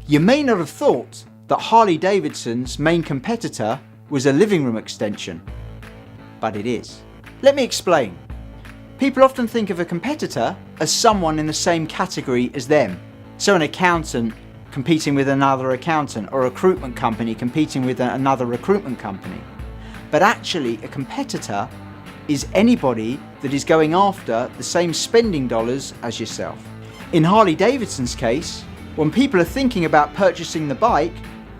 You may not have thought that Harley-Davidson's main competitor was a living room extension, but it is. Let me explain. People often think of a competitor as someone in the same category as them. So an accountant competing with another accountant, or a recruitment company competing with another recruitment company. But actually, a competitor is anybody that is going after the same spending dollars as yourself. In Harley-Davidson's case, when people are thinking about purchasing the bike,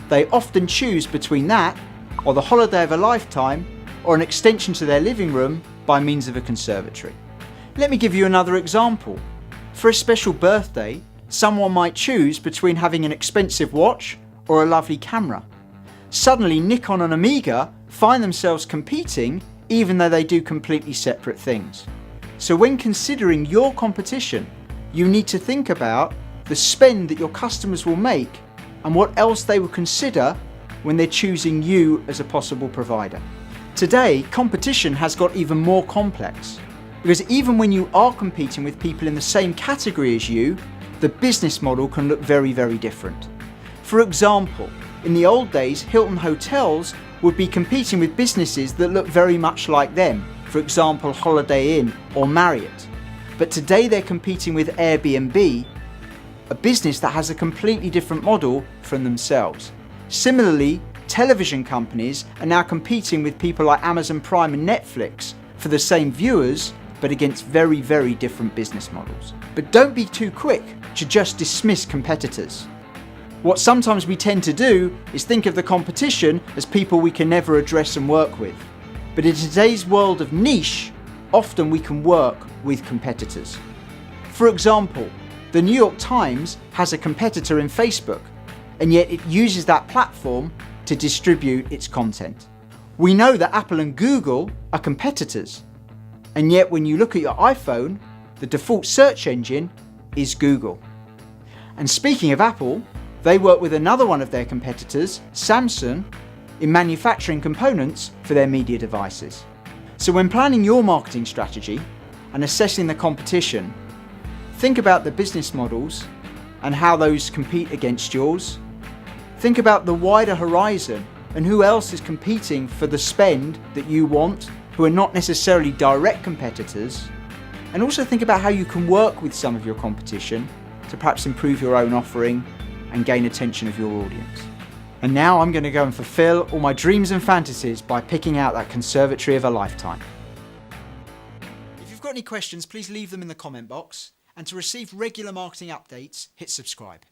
they often choose between that or the holiday of a lifetime or an extension to their living room by means of a conservatory. Let me give you another example. For a special birthday, someone might choose between having an expensive watch or a lovely camera. Suddenly, Nikon and Amiga find themselves competing even though they do completely separate things. So when considering your competition, you need to think about the spend that your customers will make and what else they will consider when they're choosing you as a possible provider. Today, competition has got even more complex, because even when you are competing with people in the same category as you, the business model can look very, very different. For example, in the old days, Hilton Hotels would be competing with businesses that look very much like them, for example, Holiday Inn or Marriott. But today they're competing with Airbnb, a business that has a completely different model from themselves. Similarly, television companies are now competing with people like Amazon Prime and Netflix for the same viewers, but against very, very different business models. But don't be too quick to just dismiss competitors. What sometimes we tend to do is think of the competition as people we can never address and work with. But in today's world of niche, often we can work with competitors. For example, the New York Times has a competitor in Facebook, and yet it uses that platform to distribute its content. We know that Apple and Google are competitors, and yet when you look at your iPhone, the default search engine is Google. And speaking of Apple, they work with another one of their competitors, Samsung, in manufacturing components for their media devices. So when planning your marketing strategy and assessing the competition, think about the business models and how those compete against yours. Think about the wider horizon and who else is competing for the spend that you want, who are not necessarily direct competitors. And also think about how you can work with some of your competition to perhaps improve your own offering and gain attention of your audience. And now I'm going to go and fulfill all my dreams and fantasies by picking out that conservatory of a lifetime. If you've got any questions, please leave them in the comment box. And to receive regular marketing updates, hit subscribe.